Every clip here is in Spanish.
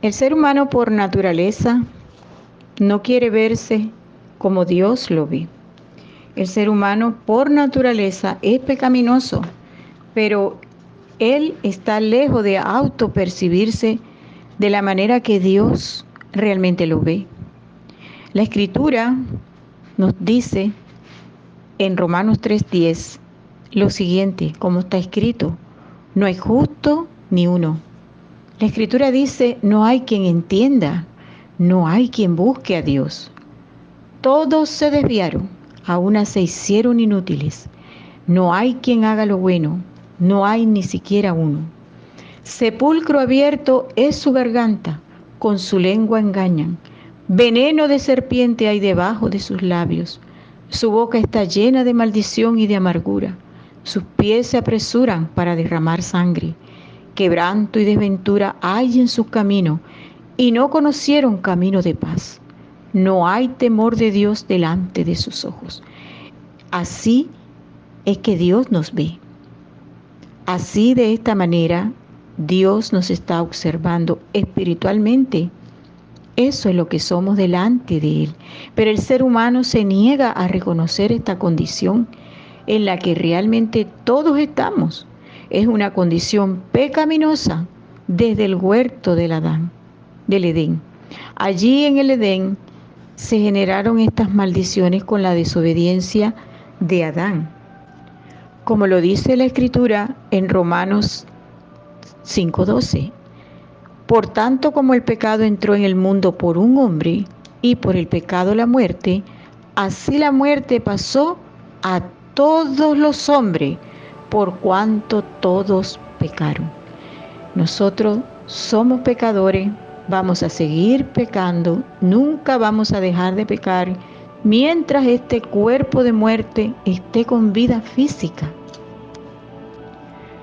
El ser humano por naturaleza no quiere verse como Dios lo ve. El ser humano por naturaleza es pecaminoso, pero él está lejos de autopercibirse de la manera que Dios realmente lo ve. La Escritura nos dice en Romanos 3:10 lo siguiente, como está escrito: no hay justo ni uno. La Escritura dice: no hay quien entienda, no hay quien busque a Dios. Todos se desviaron, a una se hicieron inútiles. No hay quien haga lo bueno, no hay ni siquiera uno. Sepulcro abierto es su garganta, con su lengua engañan. Veneno de serpiente hay debajo de sus labios. Su boca está llena de maldición y de amargura. Sus pies se apresuran para derramar sangre. Quebranto y desventura hay en sus caminos, y no conocieron camino de paz. No hay temor de Dios delante de sus ojos. Así es que Dios nos ve. Así, de esta manera, Dios nos está observando espiritualmente. Eso es lo que somos delante de Él. Pero el ser humano se niega a reconocer esta condición en la que realmente todos estamos. Es una condición pecaminosa desde el huerto del Edén. Allí en el Edén se generaron estas maldiciones con la desobediencia de Adán. Como lo dice la Escritura en Romanos 5:12. Por tanto, como el pecado entró en el mundo por un hombre, y por el pecado la muerte, así la muerte pasó a todos los hombres, por cuanto todos pecaron. Nosotros somos pecadores, vamos a seguir pecando, nunca vamos a dejar de pecar mientras este cuerpo de muerte esté con vida física.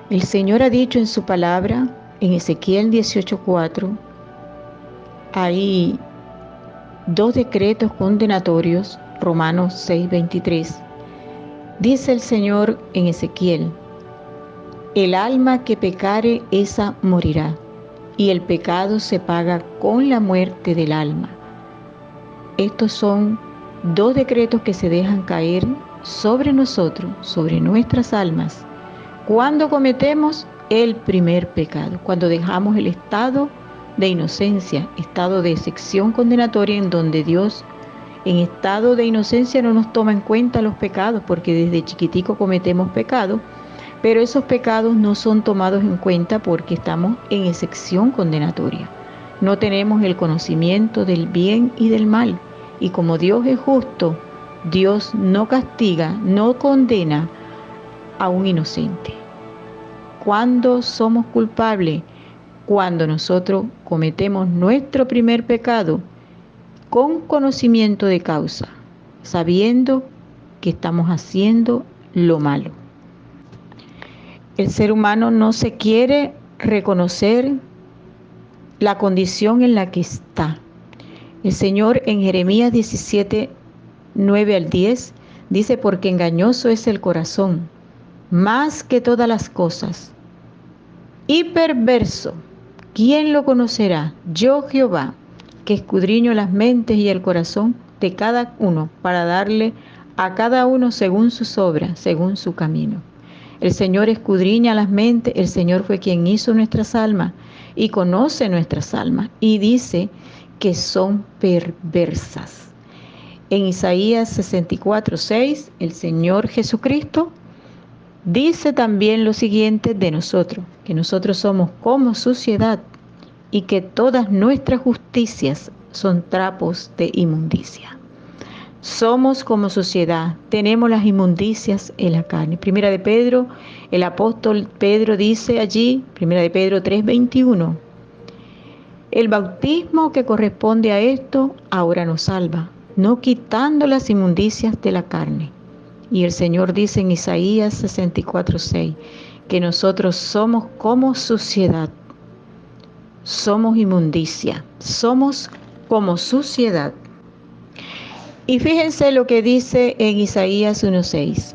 El Señor ha dicho en su palabra, en Ezequiel 18:4, hay 2 decretos condenatorios, Romanos 6:23. Dice el Señor en Ezequiel: el alma que pecare, esa morirá, y el pecado se paga con la muerte del alma. Estos son 2 decretos que se dejan caer sobre nosotros, sobre nuestras almas, cuando cometemos el primer pecado, cuando dejamos el estado de inocencia, estado de excepción condenatoria, en donde Dios en estado de inocencia no nos toma en cuenta los pecados, porque desde chiquitico cometemos pecados, pero esos pecados no son tomados en cuenta porque estamos en excepción condenatoria. No tenemos el conocimiento del bien y del mal, y como Dios es justo, Dios no castiga, no condena a un inocente. ¿Cuándo somos culpables? Cuando nosotros cometemos nuestro primer pecado con conocimiento de causa, sabiendo que estamos haciendo lo malo. El ser humano no se quiere reconocer la condición en la que está. El Señor en Jeremías 17:9-10 dice: porque engañoso es el corazón, más que todas las cosas, y perverso, ¿quién lo conocerá? Yo, Jehová, que escudriño las mentes y el corazón de cada uno, para darle a cada uno según sus obras, según su camino. El Señor escudriña las mentes, el Señor fue quien hizo nuestras almas y conoce nuestras almas, y dice que son perversas. En Isaías 64:6, el Señor Jesucristo dice también lo siguiente de nosotros: que nosotros somos como suciedad y que todas nuestras justicias son trapos de inmundicia. Somos como suciedad, tenemos las inmundicias en la carne. Primera de Pedro, el apóstol Pedro dice allí, Primera de Pedro 3:21, el bautismo que corresponde a esto ahora nos salva, no quitando las inmundicias de la carne. Y el Señor dice en Isaías 64:6 que nosotros somos como suciedad, somos inmundicia, somos como suciedad. Y fíjense lo que dice en Isaías 1:6.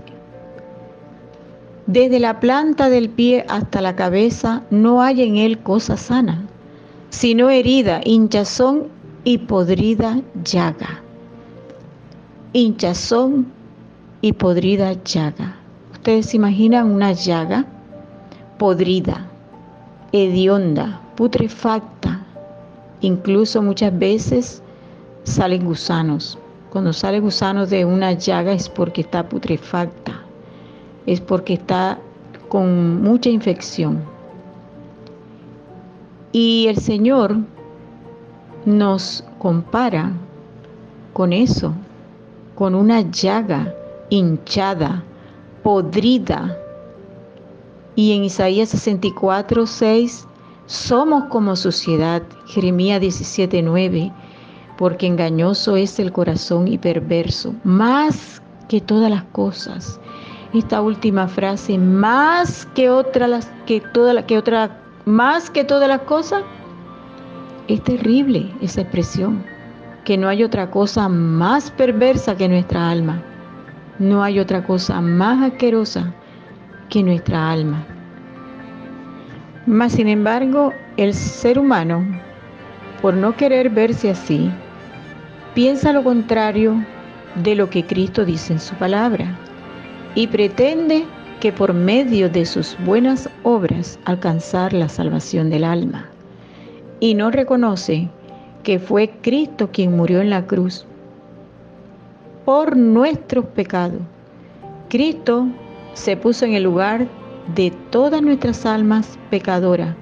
Desde la planta del pie hasta la cabeza no hay en él cosa sana, sino herida, hinchazón y podrida llaga. Hinchazón y podrida llaga. ¿Ustedes se imaginan una llaga podrida, hedionda, putrefacta? Incluso muchas veces salen gusanos. Cuando salen gusanos de una llaga es porque está putrefacta, es porque está con mucha infección. Y el Señor nos compara con eso, con una llaga hinchada, podrida. Y en Isaías 64:6, somos como suciedad. Jeremías 17:9, porque engañoso es el corazón y perverso, más que todas las cosas. Esta última frase, más que todas las cosas, es terrible esa expresión, que no hay otra cosa más perversa que nuestra alma. No hay otra cosa más asquerosa que nuestra alma. Mas, sin embargo, el ser humano, por no querer verse así, piensa lo contrario de lo que Cristo dice en su palabra y pretende que por medio de sus buenas obras alcanzar la salvación del alma. Y no reconoce que fue Cristo quien murió en la cruz por nuestros pecados. Cristo se puso en el lugar de todas nuestras almas pecadoras,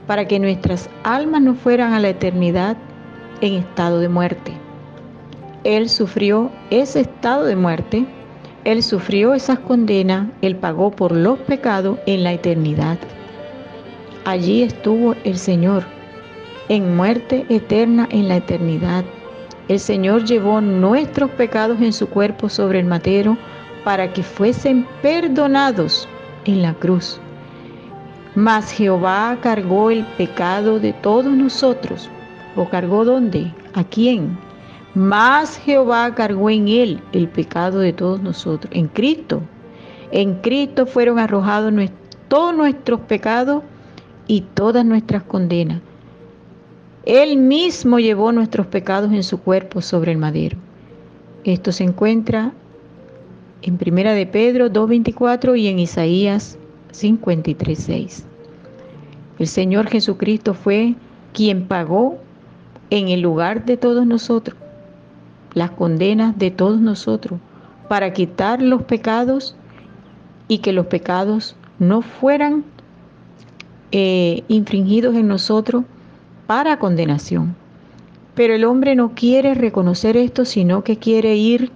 para que nuestras almas no fueran a la eternidad en estado de muerte. Él sufrió ese estado de muerte, Él sufrió esas condenas, Él pagó por los pecados en la eternidad. Allí estuvo el Señor, en muerte eterna en la eternidad. El Señor llevó nuestros pecados en su cuerpo sobre el madero para que fuesen perdonados en la cruz. Mas Jehová cargó el pecado de todos nosotros. ¿Lo cargó dónde? ¿A quién? Mas Jehová cargó en él el pecado de todos nosotros. En Cristo. En Cristo fueron arrojados todos nuestros pecados y todas nuestras condenas. Él mismo llevó nuestros pecados en su cuerpo sobre el madero. Esto se encuentra en 1 de Pedro 2:24 y en Isaías 53:6. El Señor Jesucristo fue quien pagó en el lugar de todos nosotros las condenas de todos nosotros para quitar los pecados y que los pecados no fueran infringidos en nosotros para condenación. Pero el hombre no quiere reconocer esto, sino que quiere ir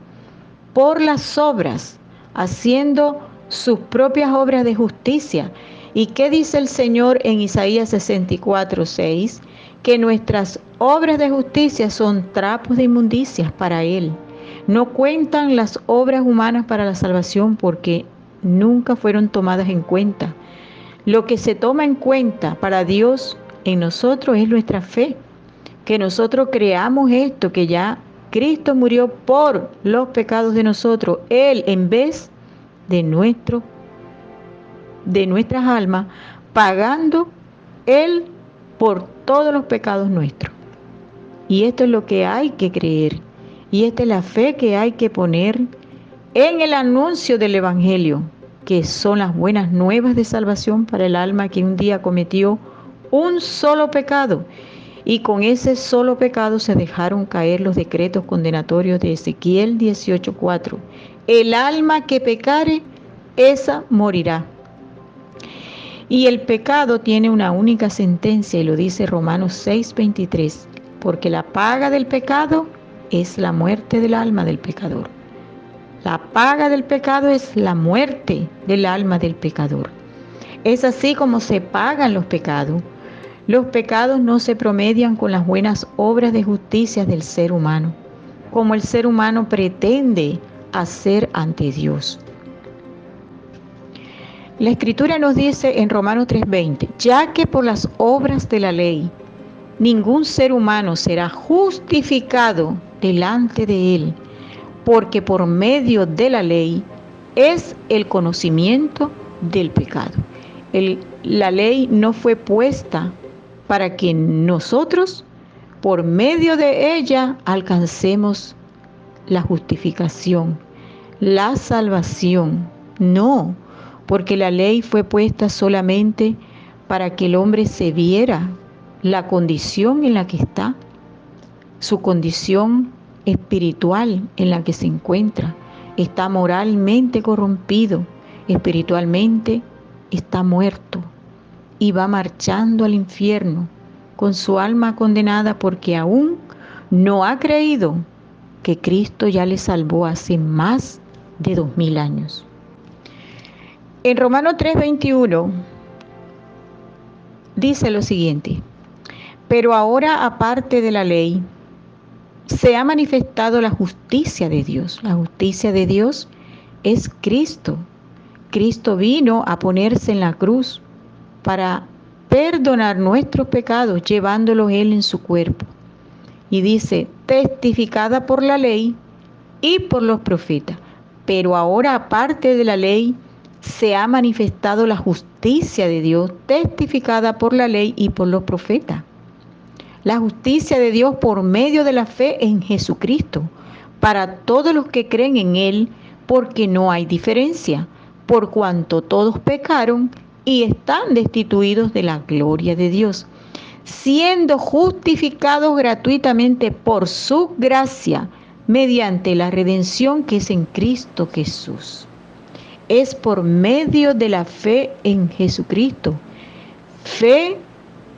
por las obras, haciendo sus propias obras de justicia. ¿Y qué dice el Señor en Isaías 64:6? Que nuestras obras de justicia son trapos de inmundicias para Él. No cuentan las obras humanas para la salvación porque nunca fueron tomadas en cuenta. Lo que se toma en cuenta para Dios en nosotros es nuestra fe, que nosotros creamos esto, que ya Cristo murió por los pecados de nosotros, Él en vez de nuestras almas, pagando Él por todos los pecados nuestros. Y esto es lo que hay que creer, y esta es la fe que hay que poner en el anuncio del Evangelio, que son las buenas nuevas de salvación para el alma que un día cometió un solo pecado, y con ese solo pecado se dejaron caer los decretos condenatorios de Ezequiel 18:4. El alma que pecare, esa morirá. Y el pecado tiene una única sentencia, y lo dice Romanos 6:23, porque la paga del pecado es la muerte del alma del pecador. La paga del pecado es la muerte del alma del pecador. Es así como se pagan los pecados. Los pecados no se promedian con las buenas obras de justicia del ser humano, como el ser humano pretende hacer ante Dios. La Escritura nos dice en Romanos 3:20, ya que por las obras de la ley ningún ser humano será justificado delante de Él, porque por medio de la ley es el conocimiento del pecado. La ley no fue puesta para que nosotros, por medio de ella, alcancemos la justificación, la salvación. No, porque la ley fue puesta solamente para que el hombre se viera la condición en la que está, su condición espiritual en la que se encuentra. Está moralmente corrompido, espiritualmente está muerto y va marchando al infierno con su alma condenada porque aún no ha creído que Cristo ya le salvó hace más de 2000 años. En Romanos 3:21 dice lo siguiente: pero ahora, aparte de la ley, se ha manifestado la justicia de Dios. La justicia de Dios es Cristo. Cristo vino a ponerse en la cruz para perdonar nuestros pecados, llevándolos Él en su cuerpo. Y dice, testificada por la ley y por los profetas. Pero ahora, aparte de la ley, se ha manifestado la justicia de Dios, testificada por la ley y por los profetas. La justicia de Dios por medio de la fe en Jesucristo, para todos los que creen en Él, porque no hay diferencia, por cuanto todos pecaron y están destituidos de la gloria de Dios, siendo justificados gratuitamente por su gracia, mediante la redención que es en Cristo Jesús. Es por medio de la fe en Jesucristo, fe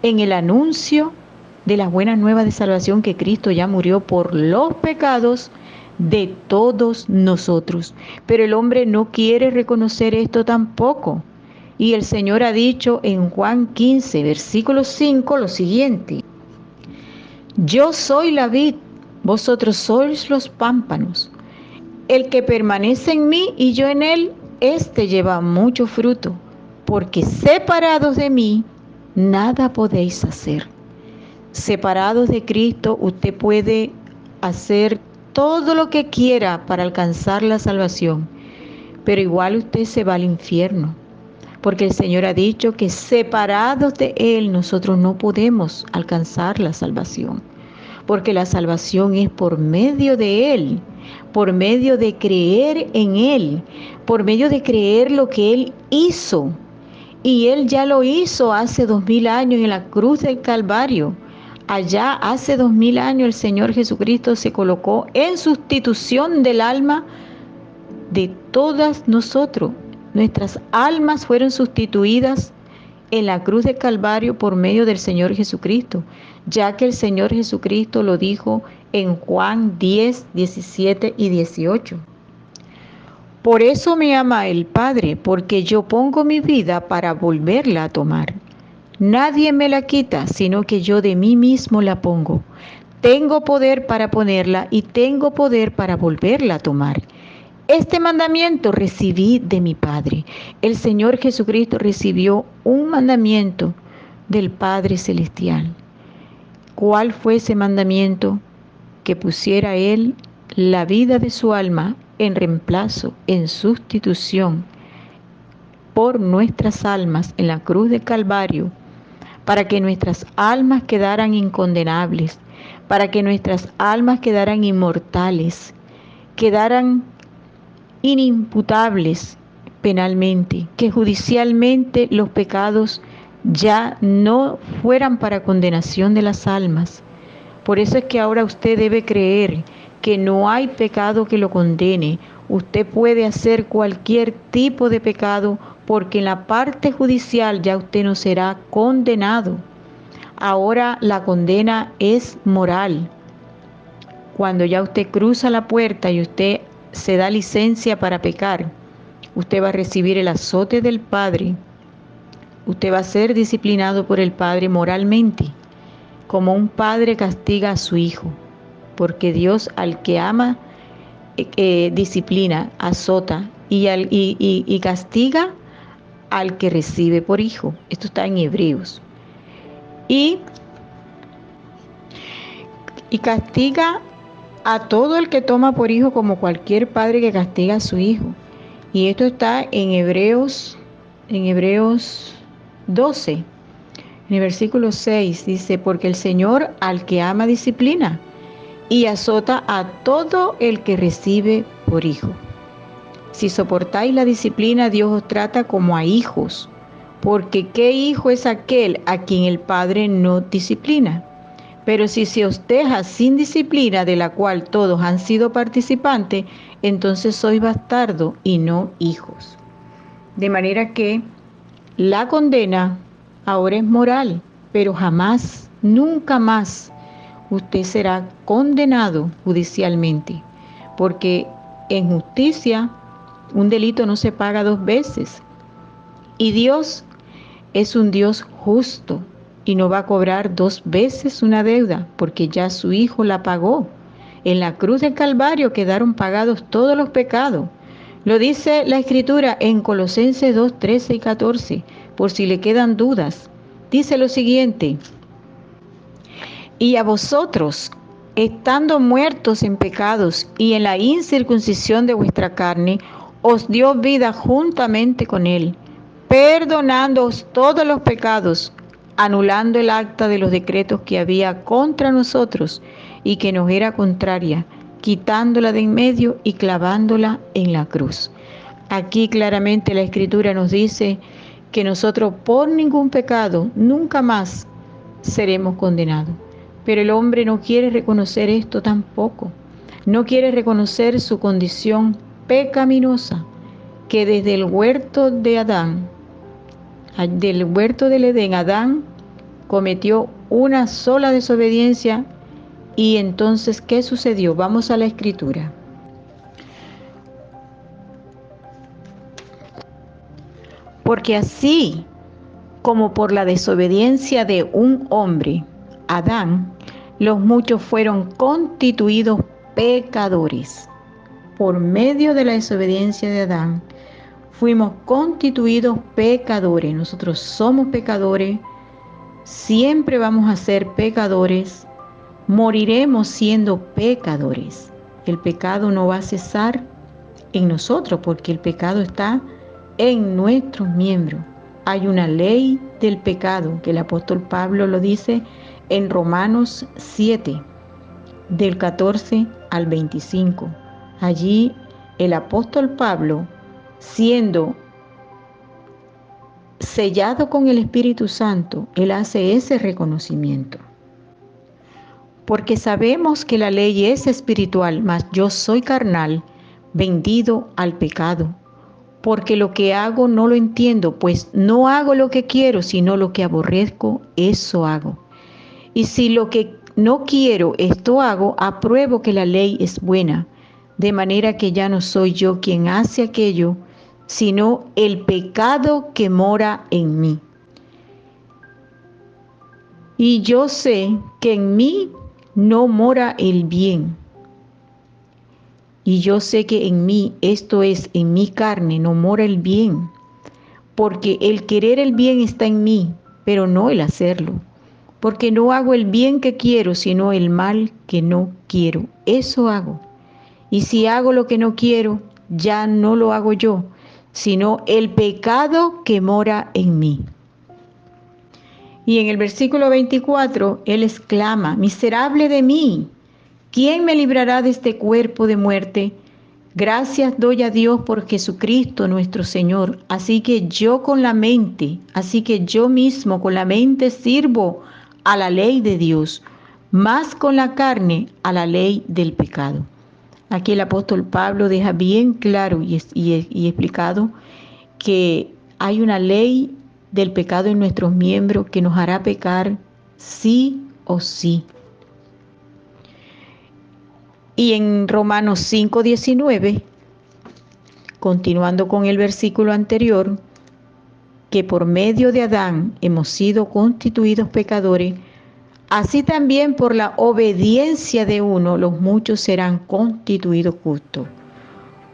en el anuncio de las buenas nuevas de salvación, que Cristo ya murió por los pecados de todos nosotros. Pero el hombre no quiere reconocer esto tampoco. Y el Señor ha dicho en Juan 15, versículo 5, lo siguiente: yo soy la vid, vosotros sois los pámpanos. El que permanece en mí y yo en él, éste lleva mucho fruto, porque separados de mí, nada podéis hacer. Separados de Cristo, usted puede hacer todo lo que quiera para alcanzar la salvación, pero igual usted se va al infierno, porque el Señor ha dicho que separados de Él nosotros no podemos alcanzar la salvación, porque la salvación es por medio de Él, por medio de creer en Él, por medio de creer lo que Él hizo. Y Él ya lo hizo hace 2000 años en la cruz del Calvario. Allá hace 2000 años el Señor Jesucristo se colocó en sustitución del alma de todas nosotros. Nuestras almas fueron sustituidas en la cruz del Calvario por medio del Señor Jesucristo, ya que el Señor Jesucristo lo dijo en Juan 10, 17 y 18. Por eso me ama el Padre, porque yo pongo mi vida para volverla a tomar. Nadie me la quita, sino que yo de mí mismo la pongo. Tengo poder para ponerla y tengo poder para volverla a tomar. Este mandamiento recibí de mi Padre. El Señor Jesucristo recibió un mandamiento del Padre Celestial. ¿Cuál fue ese mandamiento? Que pusiera Él la vida de su alma en reemplazo, en sustitución por nuestras almas en la cruz del Calvario, para que nuestras almas quedaran incondenables, para que nuestras almas quedaran inmortales, quedaran inimputables penalmente, que judicialmente los pecados ya no fueran para condenación de las almas. Por eso es que ahora usted debe creer que no hay pecado que lo condene. Usted puede hacer cualquier tipo de pecado, porque en la parte judicial ya usted no será condenado. Ahora la condena es moral. Cuando ya usted cruza la puerta y usted se da licencia para pecar, usted va a recibir el azote del Padre. Usted va a ser disciplinado por el Padre moralmente, como un padre castiga a su hijo, porque Dios al que ama disciplina, azota y castiga al que recibe por hijo. Esto está en Hebreos. Y castiga a todo el que toma por hijo, como cualquier padre que castiga a su hijo. Y esto está en Hebreos 12. En el versículo 6 dice, porque el Señor al que ama disciplina y azota a todo el que recibe por hijo. Si soportáis la disciplina, Dios os trata como a hijos, porque ¿qué hijo es aquel a quien el Padre no disciplina? Pero si se os deja sin disciplina, de la cual todos han sido participantes, entonces sois bastardos y no hijos. De manera que la condena ahora es moral, pero jamás, nunca más, usted será condenado judicialmente, porque en justicia un delito no se paga dos veces. Y Dios es un Dios justo y no va a cobrar dos veces una deuda, porque ya su Hijo la pagó. En la cruz del Calvario quedaron pagados todos los pecados. Lo dice la Escritura en Colosenses 2, 13 y 14, por si le quedan dudas. Dice lo siguiente: y a vosotros, estando muertos en pecados y en la incircuncisión de vuestra carne, os dio vida juntamente con él, perdonándoos todos los pecados, anulando el acta de los decretos que había contra nosotros y que nos era contraria, quitándola de en medio y clavándola en la cruz. Aquí claramente la Escritura nos dice que nosotros por ningún pecado nunca más seremos condenados. Pero el hombre no quiere reconocer esto tampoco. No quiere reconocer su condición pecaminosa, que desde el huerto de Adán, del huerto del Edén, Adán cometió una sola desobediencia. Y entonces, ¿qué sucedió? Vamos a la Escritura. Porque así como por la desobediencia de un hombre, Adán, los muchos fueron constituidos pecadores. Por medio de la desobediencia de Adán, fuimos constituidos pecadores. Nosotros somos pecadores, siempre vamos a ser pecadores, moriremos siendo pecadores. El pecado no va a cesar en nosotros, porque el pecado está en nuestros miembros. Hay una ley del pecado, que el apóstol Pablo lo dice en Romanos 7, del 14 al 25. Allí el apóstol Pablo, siendo sellado con el Espíritu Santo, él hace ese reconocimiento. Porque sabemos que la ley es espiritual, mas yo soy carnal, vendido al pecado. Porque lo que hago no lo entiendo, pues no hago lo que quiero, sino lo que aborrezco, eso hago. Y si lo que no quiero, esto hago, apruebo que la ley es buena, de manera que ya no soy yo quien hace aquello, sino el pecado que mora en mí. Y yo sé que en mí no mora el bien. Y yo sé que en mí, esto es, en mi carne, no mora el bien, porque el querer el bien está en mí, pero no el hacerlo. Porque no hago el bien que quiero, sino el mal que no quiero. Eso hago. Y si hago lo que no quiero, ya no lo hago yo, sino el pecado que mora en mí. Y en el versículo 24, él exclama: miserable de mí, ¿quién me librará de este cuerpo de muerte? Gracias doy a Dios por Jesucristo nuestro Señor. Así que yo mismo con la mente sirvo a la ley de Dios, más con la carne a la ley del pecado. Aquí el apóstol Pablo deja bien claro y explicado que hay una ley del pecado en nuestros miembros que nos hará pecar sí o sí. Y en Romanos 5:19, continuando con el versículo anterior, que por medio de Adán hemos sido constituidos pecadores, así también por la obediencia de uno los muchos serán constituidos justos.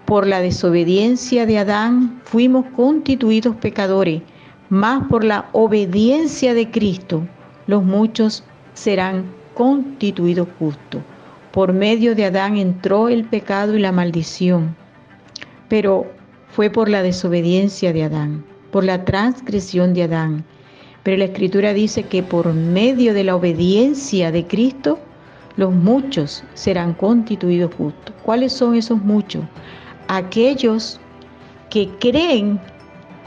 Por la desobediencia de Adán fuimos constituidos pecadores, mas por la obediencia de Cristo los muchos serán constituidos justos. Por medio de Adán entró el pecado y la maldición, pero fue por la desobediencia de Adán, por la transgresión de Adán. Pero la Escritura dice que por medio de la obediencia de Cristo, los muchos serán constituidos justos. ¿Cuáles son esos muchos? Aquellos que creen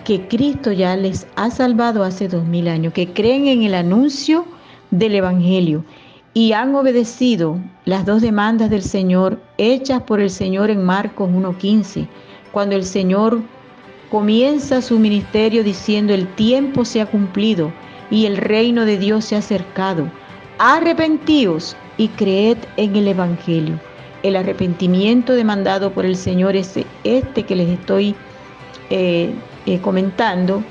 que Cristo ya les ha salvado hace 2000 años, que creen en el anuncio del Evangelio y han obedecido las dos demandas del Señor hechas por el Señor en Marcos 1:15, cuando el Señor comienza su ministerio diciendo: el tiempo se ha cumplido y el reino de Dios se ha acercado. Arrepentíos y creed en el Evangelio. El arrepentimiento demandado por el Señor es este que les estoy comentando,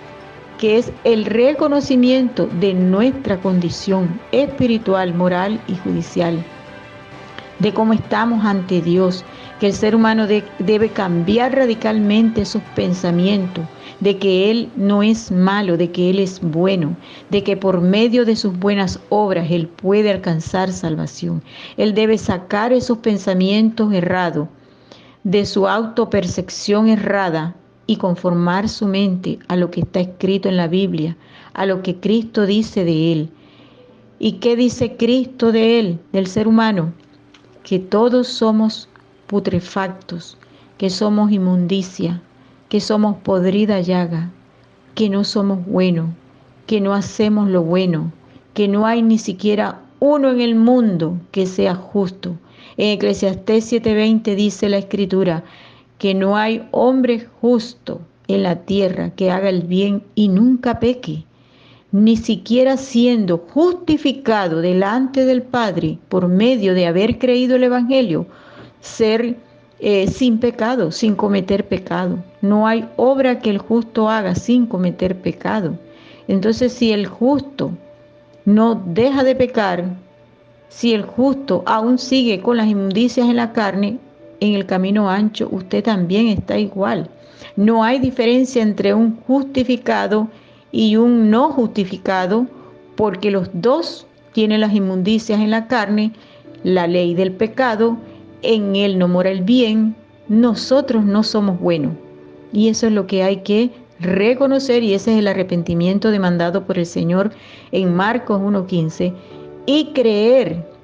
que es el reconocimiento de nuestra condición espiritual, moral y judicial, de cómo estamos ante Dios, que el ser humano debe cambiar radicalmente sus pensamientos, de que Él no es malo, de que Él es bueno, de que por medio de sus buenas obras Él puede alcanzar salvación. Él debe sacar esos pensamientos errados, de su autopercepción errada, y conformar su mente a lo que está escrito en la Biblia, a lo que Cristo dice de Él. ¿Y qué dice Cristo de Él, del ser humano? Que todos somos putrefactos, que somos inmundicia, que somos podrida llaga, que no somos buenos, que no hacemos lo bueno, que no hay ni siquiera uno en el mundo que sea justo. En Eclesiastés 7:20 dice la Escritura que no hay hombre justo en la tierra que haga el bien y nunca peque, ni siquiera siendo justificado delante del Padre por medio de haber creído el Evangelio, ser sin pecado, sin cometer pecado. No hay obra que el justo haga sin cometer pecado. Entonces, si el justo no deja de pecar, si el justo aún sigue con las inmundicias en la carne, en el camino ancho usted también está igual. No hay diferencia entre un justificado y un no justificado, porque los dos tienen las inmundicias en la carne, la ley del pecado, en él no mora el bien. Nosotros no somos buenos, y eso es lo que hay que reconocer, y ese es el arrepentimiento demandado por el Señor en Marcos 1:15, y creer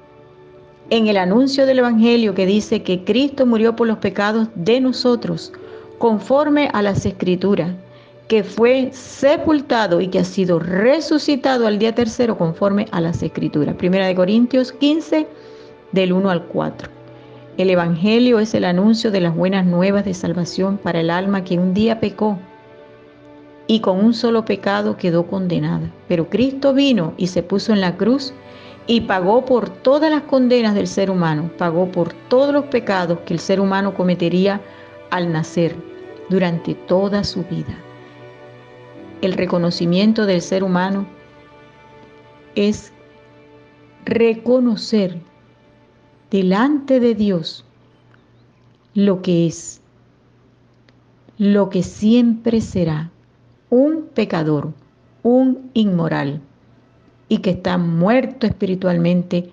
en el anuncio del Evangelio que dice que Cristo murió por los pecados de nosotros, conforme a las Escrituras, que fue sepultado y que ha sido resucitado al día tercero, conforme a las Escrituras. 1 Corintios 15, del 1 al 4. El Evangelio es el anuncio de las buenas nuevas de salvación para el alma que un día pecó y con un solo pecado quedó condenada. Pero Cristo vino y se puso en la cruz y pagó por todas las condenas del ser humano, pagó por todos los pecados que el ser humano cometería al nacer durante toda su vida. El reconocimiento del ser humano es reconocer delante de Dios lo que es, lo que siempre será: un pecador, un inmoral, y que está muerto espiritualmente,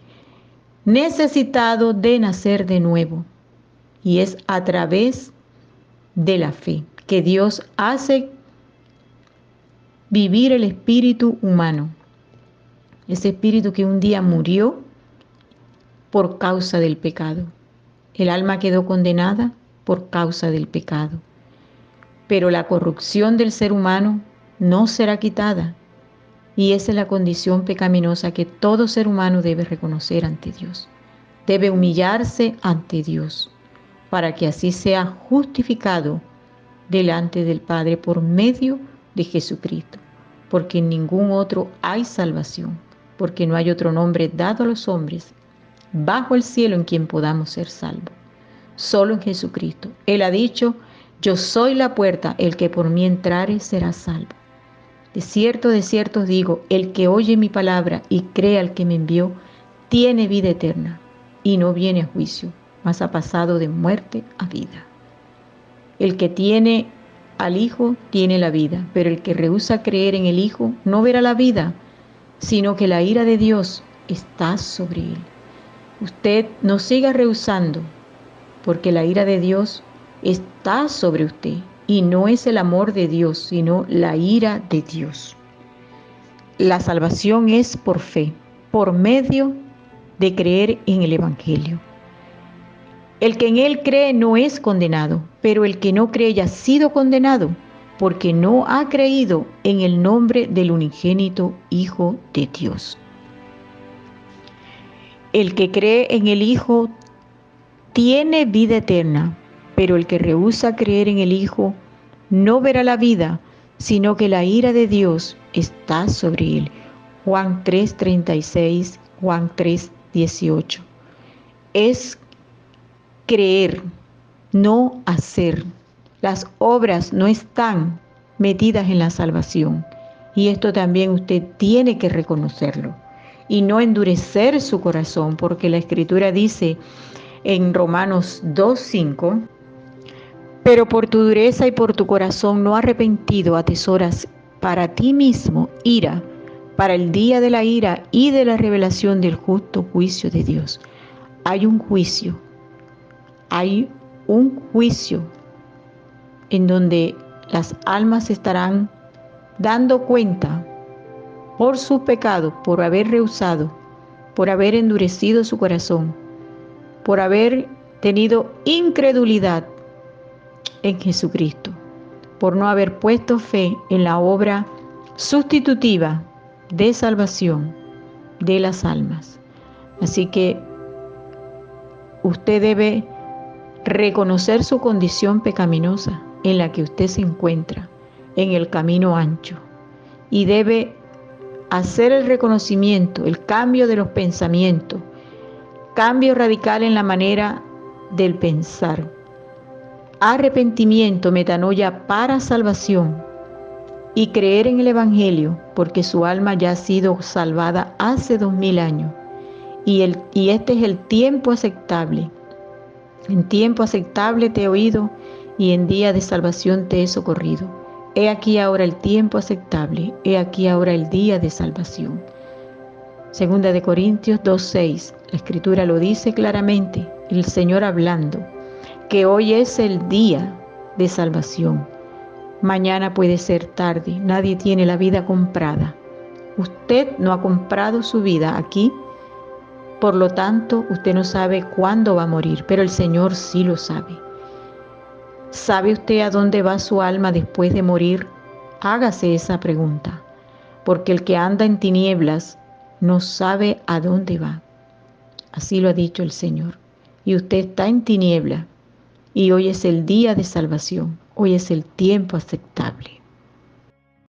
necesitado de nacer de nuevo. Y es a través de la fe que Dios hace vivir el espíritu humano, ese espíritu que un día murió por causa del pecado. El alma quedó condenada por causa del pecado, pero la corrupción del ser humano no será quitada. Y esa es la condición pecaminosa que todo ser humano debe reconocer ante Dios. Debe humillarse ante Dios para que así sea justificado delante del Padre por medio de Jesucristo. Porque en ningún otro hay salvación, porque no hay otro nombre dado a los hombres bajo el cielo en quien podamos ser salvos. Solo en Jesucristo. Él ha dicho: yo soy la puerta, el que por mí entrare será salvo. De cierto os digo, el que oye mi palabra y cree al que me envió, tiene vida eterna, y no viene a juicio, mas ha pasado de muerte a vida. El que tiene al Hijo tiene la vida, pero el que rehúsa creer en el Hijo no verá la vida, sino que la ira de Dios está sobre él. Usted no siga rehusando, porque la ira de Dios está sobre usted. Y no es el amor de Dios, sino la ira de Dios. la salvación es por fe, por medio de creer en el Evangelio. El que en él cree no es condenado, pero el que no cree ya ha sido condenado, porque no ha creído en el nombre del unigénito Hijo de Dios. El que cree en el Hijo tiene vida eterna, pero el que rehúsa creer en el Hijo no verá la vida, sino que la ira de Dios está sobre él. Juan 3:36, Juan 3:18. Es creer, no hacer. Las obras no están metidas en la salvación. Y esto también usted tiene que reconocerlo. Y no endurecer su corazón, porque la Escritura dice en Romanos 2:5, pero por tu dureza y por tu corazón no arrepentido atesoras para ti mismo ira, para el día de la ira y de la revelación del justo juicio de Dios. Hay un juicio en donde las almas estarán dando cuenta por su pecado, por haber rehusado, por haber endurecido su corazón, por haber tenido incredulidad en Jesucristo, por no haber puesto fe en la obra sustitutiva de salvación de las almas. Así que usted debe reconocer su condición pecaminosa en la que usted se encuentra, en el camino ancho, y debe hacer el reconocimiento, el cambio de los pensamientos, cambio radical en la manera del pensar, arrepentimiento, metanoia para salvación y creer en el Evangelio, porque su alma ya ha sido salvada hace 2000 años y este es el tiempo aceptable. En tiempo aceptable te he oído y en día de salvación te he socorrido. He aquí ahora el tiempo aceptable, he aquí ahora el día de salvación. Segunda de Corintios 2:6, la Escritura lo dice claramente, el Señor hablando, que hoy es el día de salvación. Mañana puede ser tarde, nadie tiene la vida comprada. Usted no ha comprado su vida aquí, por lo tanto, usted no sabe cuándo va a morir, pero el Señor sí lo sabe. ¿Sabe usted a dónde va su alma después de morir? Hágase esa pregunta, porque el que anda en tinieblas no sabe a dónde va. Así lo ha dicho el Señor. Y usted está en tinieblas, y hoy es el día de salvación, hoy es el tiempo aceptable.